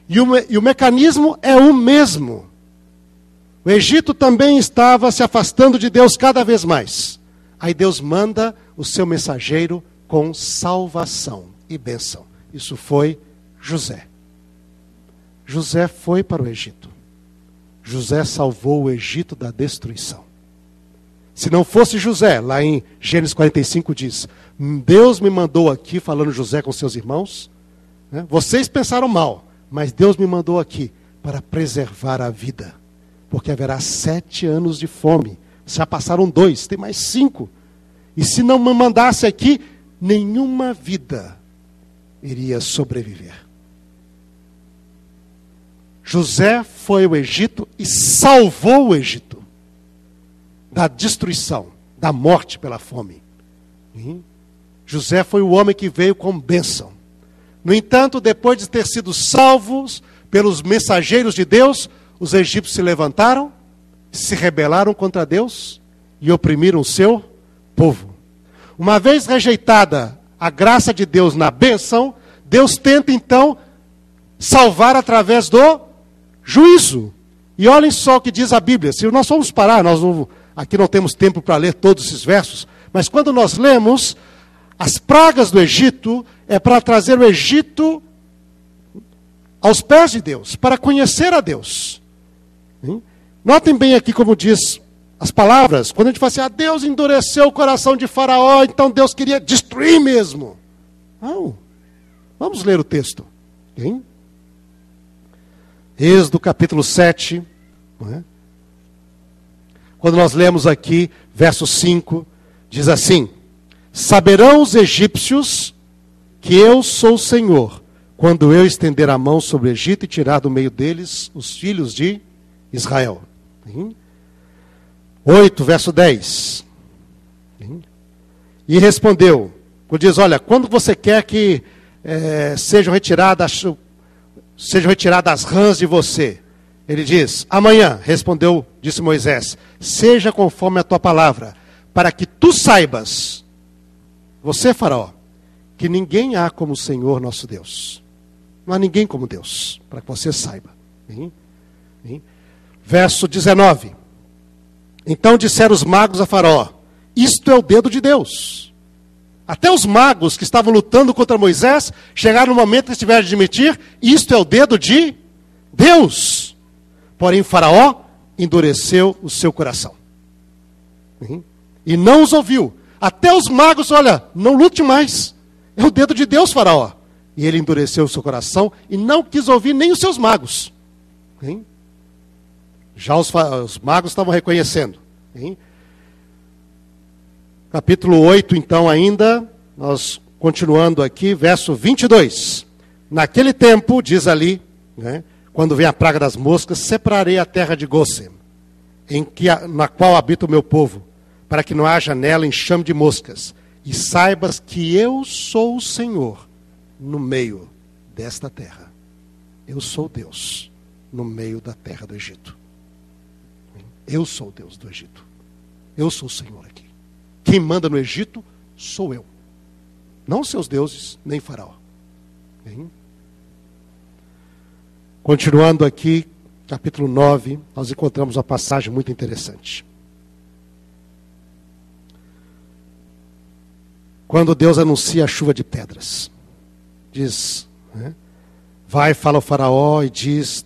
E o mecanismo é o mesmo. O Egito também estava se afastando de Deus cada vez mais. Aí Deus manda o seu mensageiro com salvação e bênção. Isso foi José. José foi para o Egito. José salvou o Egito da destruição. Se não fosse José, lá em Gênesis 45 diz, Deus me mandou aqui, falando José com seus irmãos, né? Vocês pensaram mal, mas Deus me mandou aqui para preservar a vida. Porque haverá 7 anos de fome. Já passaram 2, tem mais 5. E se não me mandasse aqui, nenhuma vida iria sobreviver. José foi ao Egito e salvou o Egito da destruição, da morte pela fome. José foi o homem que veio com bênção. No entanto, depois de ter sido salvos pelos mensageiros de Deus, os egípcios se levantaram, se rebelaram contra Deus e oprimiram o seu povo. Uma vez rejeitada a graça de Deus na bênção, Deus tenta então salvar através do juízo. E olhem só o que diz a Bíblia. Se nós formos parar, aqui não temos tempo para ler todos esses versos, mas quando nós lemos, as pragas do Egito é para trazer o Egito aos pés de Deus, para conhecer a Deus. Notem bem aqui como diz as palavras, quando a gente fala assim, Deus endureceu o coração de Faraó, então Deus queria destruir mesmo. Não. Vamos ler o texto. Êxodo capítulo 7, quando nós lemos aqui, verso 5, diz assim, saberão os egípcios que eu sou o Senhor, quando eu estender a mão sobre o Egito e tirar do meio deles os filhos de Israel. 8, verso 10. E respondeu, diz, olha, quando você quer que sejam retiradas as rãs de você? Ele diz, amanhã, respondeu, disse Moisés, seja conforme a tua palavra, para que tu saibas, você, Faraó, que ninguém há como o Senhor nosso Deus. Não há ninguém como Deus, para que você saiba. Verso 19. Então disseram os magos a Faraó, isto é o dedo de Deus. Até os magos que estavam lutando contra Moisés, chegaram no momento que tiveram de admitir, isto é o dedo de Deus. Porém Faraó endureceu o seu coração. E não os ouviu. Até os magos, olha, não lute mais. É o dedo de Deus, Faraó. E ele endureceu o seu coração e não quis ouvir nem os seus magos. Já os magos estavam reconhecendo. Capítulo 8, então, ainda, nós continuando aqui, verso 22. Naquele tempo, diz ali, quando vem a praga das moscas, separarei a terra de Gósen, na qual habita o meu povo, para que não haja nela enxame de moscas, e saibas que eu sou o Senhor no meio desta terra. Eu sou Deus no meio da terra do Egito. Eu sou o Deus do Egito. Eu sou o Senhor aqui. Quem manda no Egito sou eu. Não seus deuses, nem Faraó. Continuando aqui, capítulo 9, nós encontramos uma passagem muito interessante. Quando Deus anuncia a chuva de pedras. Diz, vai, fala ao Faraó e diz,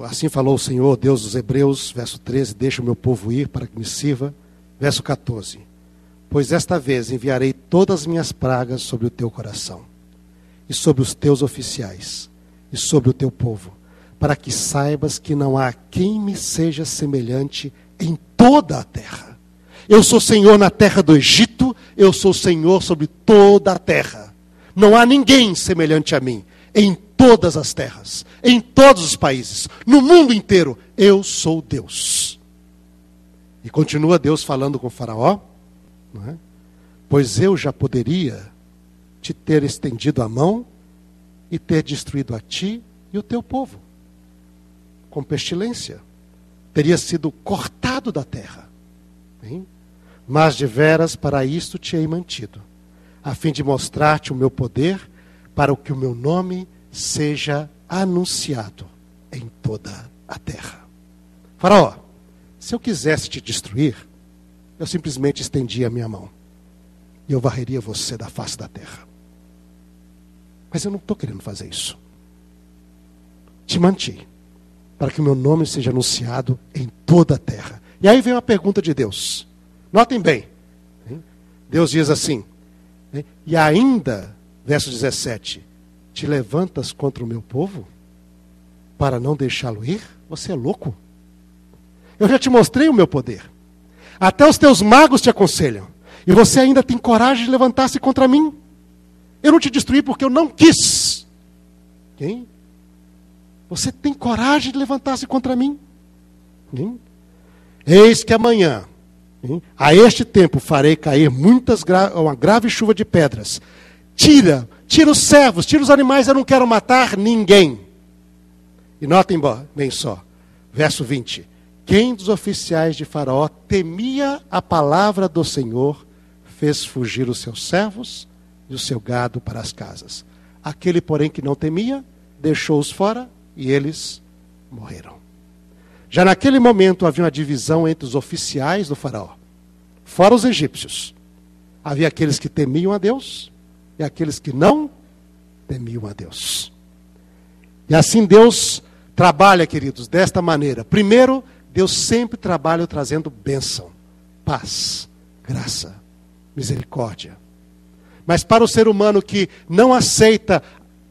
assim falou o Senhor, Deus dos Hebreus, verso 13, deixa o meu povo ir para que me sirva. Verso 14, pois esta vez enviarei todas as minhas pragas sobre o teu coração, e sobre os teus oficiais, e sobre o teu povo, para que saibas que não há quem me seja semelhante em toda a terra. Eu sou Senhor na terra do Egito, eu sou Senhor sobre toda a terra. Não há ninguém semelhante a mim, em todas as terras, em todos os países, no mundo inteiro, eu sou Deus. E continua Deus falando com o Faraó, pois eu já poderia te ter estendido a mão e ter destruído a ti e o teu povo, com pestilência, teria sido cortado da terra. Mas deveras para isto te hei mantido, a fim de mostrar-te o meu poder, para que o meu nome seja anunciado em toda a terra. Faraó, se eu quisesse te destruir, eu simplesmente estendia a minha mão e eu varreria você da face da terra. Mas eu não estou querendo fazer isso. Te manti para que o meu nome seja anunciado em toda a terra. E aí vem uma pergunta de Deus. Notem bem. Deus diz assim, e ainda, verso 17, te levantas contra o meu povo para não deixá-lo ir? Você é louco? Eu já te mostrei o meu poder. Até os teus magos te aconselham. E você ainda tem coragem de levantar-se contra mim? Eu não te destruí porque eu não quis. Quem? Você tem coragem de levantar-se contra mim? Eis que amanhã, a este tempo, farei cair uma grave chuva de pedras. Tira os servos, tira os animais, eu não quero matar ninguém. E notem bem só, verso 20. Quem dos oficiais de Faraó temia a palavra do Senhor, fez fugir os seus servos e o seu gado para as casas. Aquele, porém, que não temia, deixou-os fora e eles morreram. Já naquele momento havia uma divisão entre os oficiais do Faraó. Fora os egípcios. Havia aqueles que temiam a Deus e aqueles que não temiam a Deus. E assim Deus trabalha, queridos, desta maneira. Primeiro, Deus sempre trabalha trazendo bênção, paz, graça, misericórdia. Mas para o ser humano que não aceita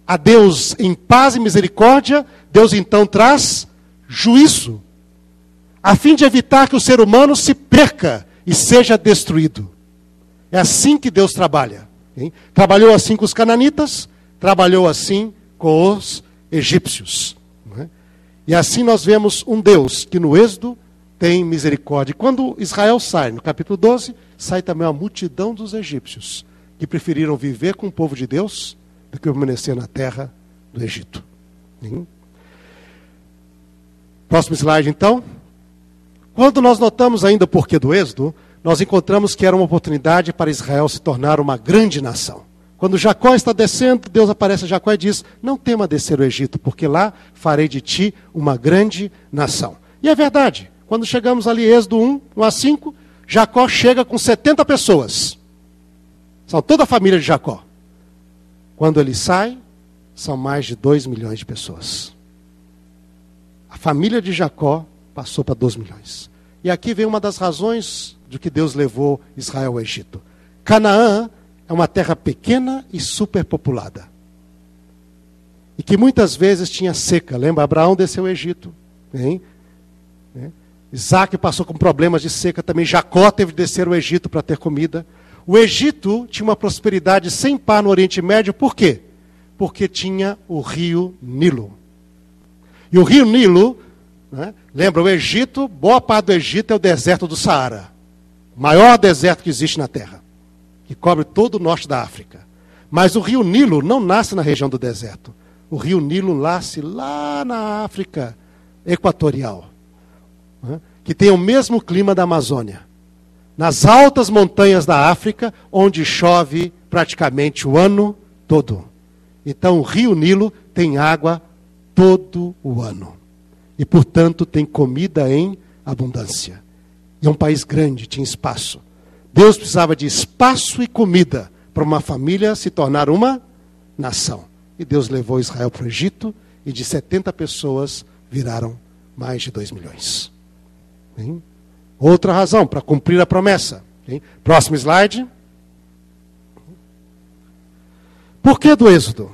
a Deus em paz e misericórdia, Deus então traz juízo, a fim de evitar que o ser humano se perca e seja destruído. É assim que Deus trabalha. Hein? Trabalhou assim com os cananitas, trabalhou assim com os egípcios. Não é? E assim nós vemos um Deus que no Êxodo tem misericórdia. E quando Israel sai, no capítulo 12, sai também a multidão dos egípcios, que preferiram viver com o povo de Deus do que permanecer na terra do Egito. Próximo slide, então. Quando nós notamos ainda o porquê do Êxodo, nós encontramos que era uma oportunidade para Israel se tornar uma grande nação. Quando Jacó está descendo, Deus aparece a Jacó e diz, não tema descer o Egito, porque lá farei de ti uma grande nação. E é verdade, quando chegamos ali, Êxodo 1 a 5, Jacó chega com 70 pessoas. São toda a família de Jacó. Quando ele sai, são mais de 2 milhões de pessoas. A família de Jacó passou para 2 milhões. E aqui vem uma das razões de que Deus levou Israel ao Egito. Canaã é uma terra pequena e superpopulada. E que muitas vezes tinha seca. Lembra? Abraão desceu ao Egito. Isaac passou com problemas de seca também. Jacó teve de descer ao Egito para ter comida. O Egito tinha uma prosperidade sem par no Oriente Médio. Por quê? Porque tinha o rio Nilo. E o rio Nilo, lembra, o Egito, boa parte do Egito é o deserto do Saara. O maior deserto que existe na Terra. Que cobre todo o norte da África. Mas o rio Nilo não nasce na região do deserto. O rio Nilo nasce lá na África equatorial. Que tem o mesmo clima da Amazônia. Nas altas montanhas da África, onde chove praticamente o ano todo. Então o rio Nilo tem água todo o ano. E, portanto, tem comida em abundância. E é um país grande, tinha espaço. Deus precisava de espaço e comida para uma família se tornar uma nação. E Deus levou Israel para o Egito e de 70 pessoas viraram mais de 2 milhões. Outra razão para cumprir a promessa. Próximo slide. Por que do Êxodo?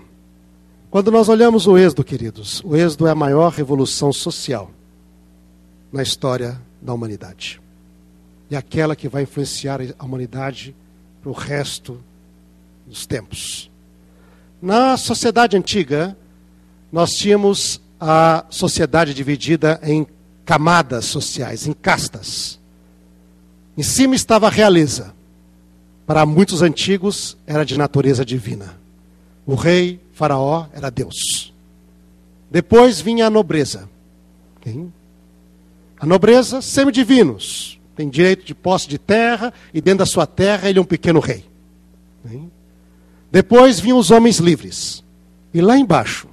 Quando nós olhamos o Êxodo, queridos, o Êxodo é a maior revolução social na história da humanidade. E aquela que vai influenciar a humanidade para o resto dos tempos. Na sociedade antiga, nós tínhamos a sociedade dividida em camadas sociais, em castas. Em cima estava a realeza. Para muitos antigos, era de natureza divina. O rei, Faraó, era Deus. Depois vinha a nobreza. A nobreza, semidivinos. Tem direito de posse de terra, e dentro da sua terra ele é um pequeno rei. Depois vinham os homens livres. E lá embaixo,